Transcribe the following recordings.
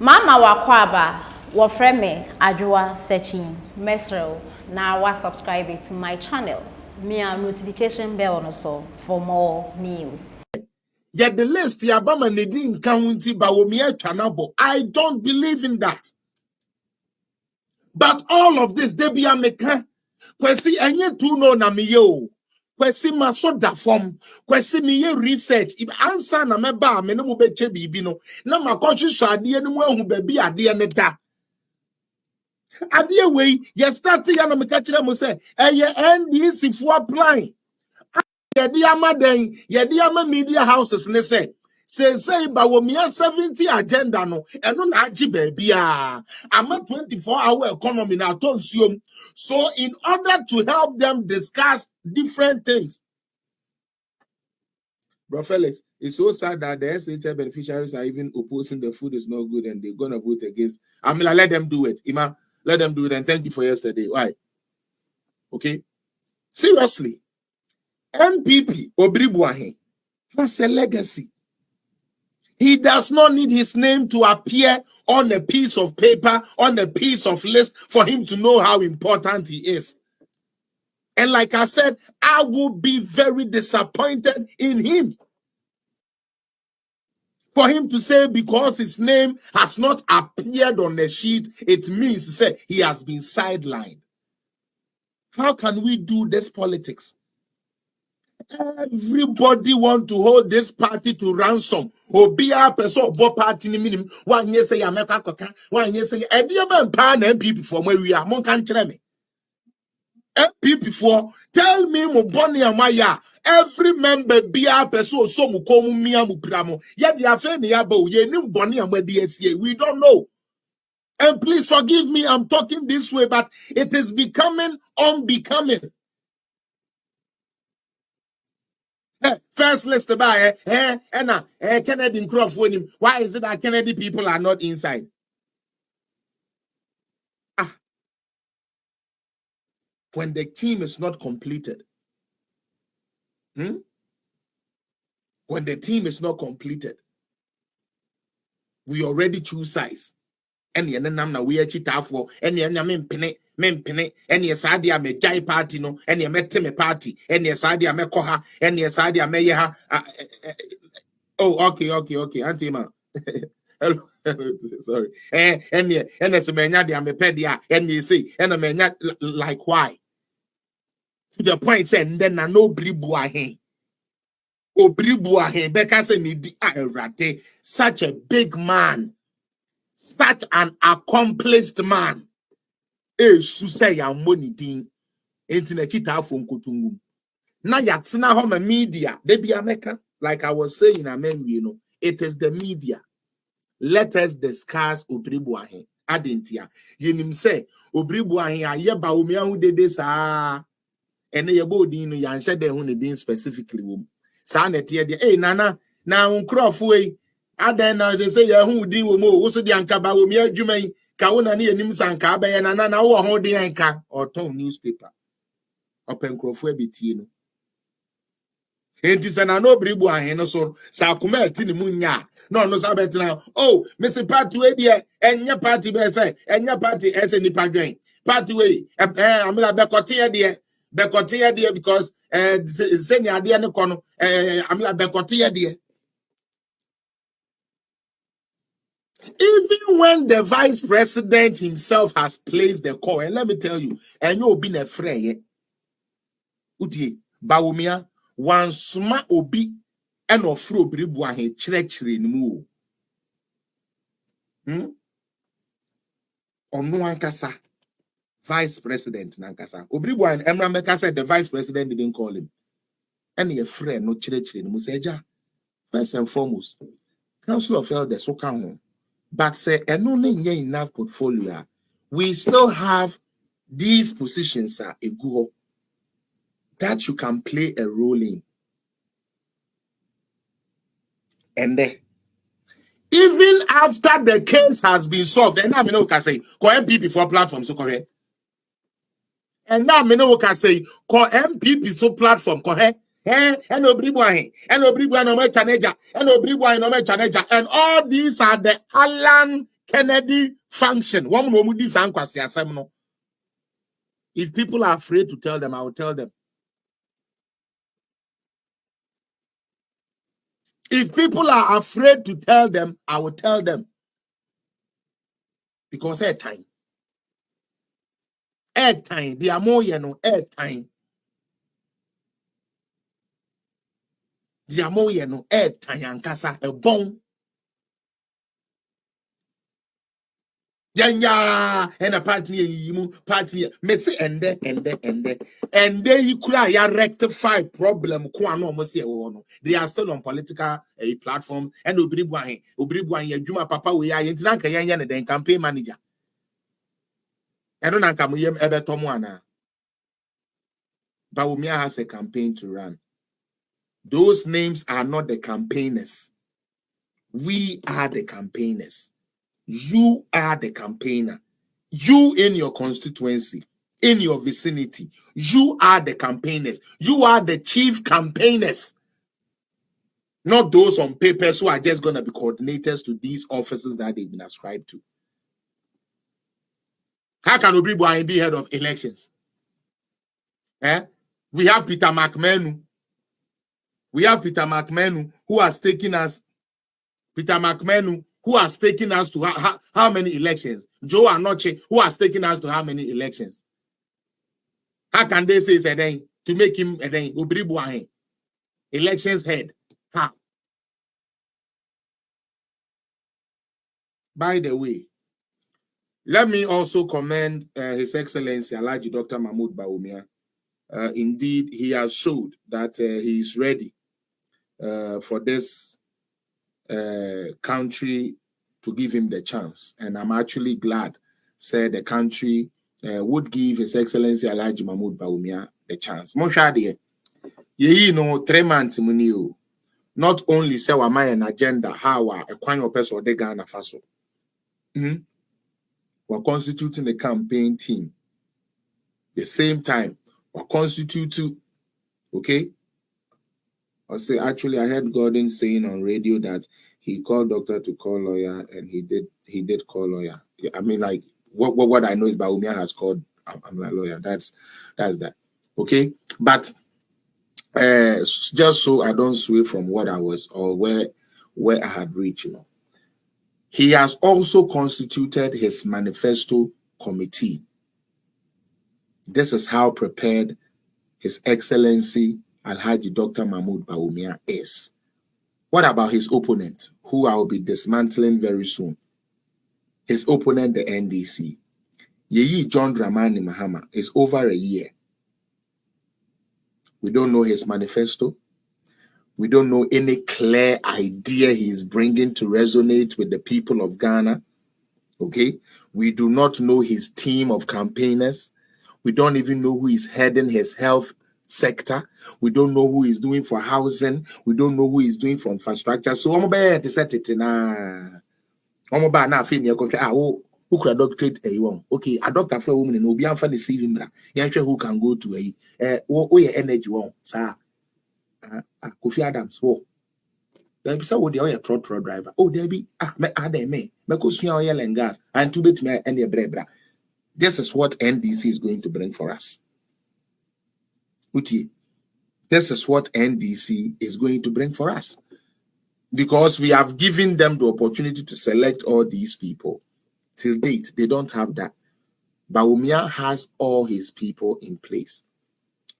Mama wakwaba wafreme ajua searching mesrel na wa subscribe to my channel. Me a notification bell on so for more news. Yet the list Yabama Nedin County Bawumia Chanabo. I don't believe in that. But all of this, they be a meka. Kwesi enye tu no na miyo. Kwesi maso da form. Kwesi miye research. If answer na meba me no beche bibino. Na makochi shadi enu hu bebi ade ne da. Ade we ye start ya no meka kire mo say eye NDC fu apply. Yedi ama media houses ne say Bawumia 70 agenda no eno na agi baby a ama 24-hour economy na tonsuom. So in order to help them discuss different things, bro Felix, it's so sad that the SHI beneficiaries are even opposing the food is not good and they're gonna vote against. I'm gonna let them do it. Ima, let them do it, and thank you for yesterday. Why? Okay, seriously, MPP Obiri Boahene has a legacy. He does not need his name to appear on a piece of paper, on a piece of list for him to know how important he is. And like I said, I will be very disappointed in him. For him to say because his name has not appeared on the sheet, it means to say he has been sidelined. How can we do this politics? Everybody want to hold this party to ransom. Obia person bo party ni minimum. One year say America koka. 1 year say Ediaba pan MPP for where we are. Mon can tell me. MPP for tell me mo boni amaya. Every member be a person so mu komu mia mu pramo. Yet the affair ni abo ye ni boni amwe DSA. We don't know. And please forgive me, I'm talking this way, but it is becoming unbecoming. First list by Kennedy Croft winning. Why is it that Kennedy people are not inside? When the team is not completed. When the team is not completed, we already choose sides. And the na we are cheat for any mempene, any sadia me jai party no, any meteme party, any sadia me koha, any sadia me yeha. Oh, okay. Auntie ma. Hello. Sorry. And as a mania de amepedia, and you say, and a mania like why? To the point saying, then I know Boahene. Obiri Boahene, because I such a big man, such an accomplished man. Su say ya money din. Internet chita from Kutungum. Na yatsina home media, they be America. Like I was saying, amen, it is the media. Let us discuss Obiri Boahene. Adentia. Yenim say, Obiri Boahene aye Bawumia hu dede sa. Ene yebo din no yanhye de hu ne din specifically wom. Sa na tie de, nana, na unkrofo we. Aden na say ye hu din wom o, wo so de anka Bawumia adwuma yi. Ka wo na ne yenim sanka abaye na wo ho din anka or ton newspaper. Open krofo abetie no. Enti se na no Obiri Boahene no so sa akoma ati ne munya no so abetina oh Mr. Party we de enye party be say enye party ese nipa dwen party we amela be kote de because seni ade ne kono amela be kote de. Even when the vice president himself has placed the call, and let me tell you, and you be a friend, utie Bawumia one sma obi and ofro Obiri Boahene chire mu ono ankasa vice president nankasa Obiri Boahene Emra Meka said the vice president didn't call him and your friend no chire mu say ja first and foremost council of elders so can home but say eno no enough portfolio we still have these positions are egu that you can play a role in. And then, even after the case has been solved, and now I know can say, call MPP for platform, so correct. And now I know can say, call MPP so platform, correct. And Obiri Boahene, no Chaneja, and Obiri Boahene no Chaneja, and all these are the Alan Kennedy function. One moment this no. If people are afraid to tell them, I will tell them. If people are afraid to tell them, I will tell them. Because airtime. Airtime. The more airtime. The more airtime and kasa a bone. Yanya and a party you party me say and then you could rectify problem they are still on political platform and Obiri Juma Papa we are intanka yanya den campaign manager and on kamuyem ebetomwana Bawumia has a campaign to run. Those names are not the campaigners. We are the campaigners. You are the campaigner. You in your constituency, in your vicinity, you are the campaigners. You are the chief campaigners. Not those on papers who are just going to be coordinators to these offices that they've been ascribed to. How can Obiri be head of elections? We have Peter McMenu. Who has taken us. Peter McMenu, who has taken us to how many elections? Joe Anoche, who has taken us to how many elections? How can they say it's a day to make him a day? Obiri Boahene, elections head. How? By the way, let me also commend His Excellency Alhaji Dr. Mahmoud Bawumia. Indeed, he has showed that he is ready for this country to give him the chance. And I'm actually glad, said the country would give His Excellency Alhaji Mahmoud Bawumia the chance. Moshade, ye know 3 months munio. Not only say wa my an agenda, how a kwan person de Ghana Faso. We're constituting a campaign team. The same time, we're constituting, okay? I say actually I heard Gordon saying on radio that he called doctor to call lawyer, and he did call lawyer. I mean, like what I know is Bawumia has called I'm like lawyer. That's that. Okay. But just so I don't sway from what I was or where I had reached, He has also constituted his manifesto committee. This is how prepared His Excellency Alhaji Dr. Mahmoud Bawumia is. What about his opponent, who I will be dismantling very soon? His opponent, the NDC. Yeyi John Dramani Mahama, is over a year. We don't know his manifesto. We don't know any clear idea he is bringing to resonate with the people of Ghana. Okay? We do not know his team of campaigners. We don't even know who is heading his health sector. We don't know who is doing for housing. We don't know who is doing for infrastructure. So I'm about to set it na. I'm about now feeling who could doctorate a one. Okay, a doctor for a woman and will be unfunny saving bra. Yansha who can go to a energy one, sir. Kofi Adams. Then be so the truck driver. Oh, there be me because you oil and gas and to bet me any brebra. This is what NDC is going to bring for us. Uti, this is what NDC is going to bring for us. Because we have given them the opportunity to select all these people. Till date, they don't have that. Bawumia has all his people in place.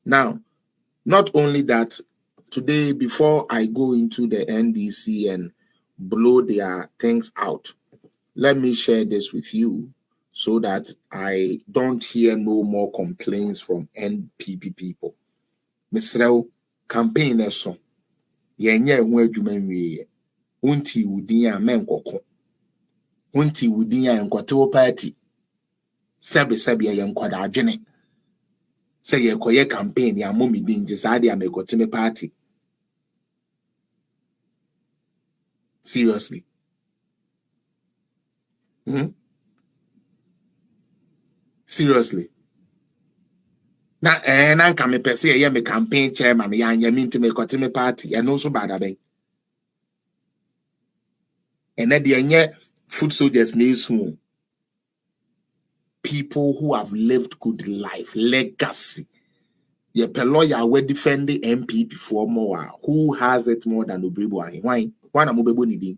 Now, not only that, today, before I go into the NDC and blow their things out, let me share this with you so that I don't hear no more complaints from NPP people. Misrel campaign eso yenye ho adwuma nwie unti wudin a menkoko unti wudin a enkotewo party sebe ye nkwada adwene say ye koye campaign ya momidin je saade a mekoteme party. Seriously. Seriously. Na nka me pese ye me campaign chairman ya anya minti me koteme party and also bad abeng. And na de enye Foot soldiers needs who? People who have lived good life, legacy. Ye lawyer we defend the MP before more. Who has it more than Obiri Boahene? Why na mobebo nidi?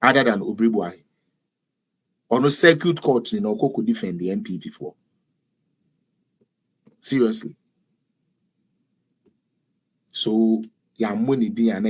Other than Obiri Boahene. Or no circuit court, you know, could defend the MP before. Seriously. So, ya money di and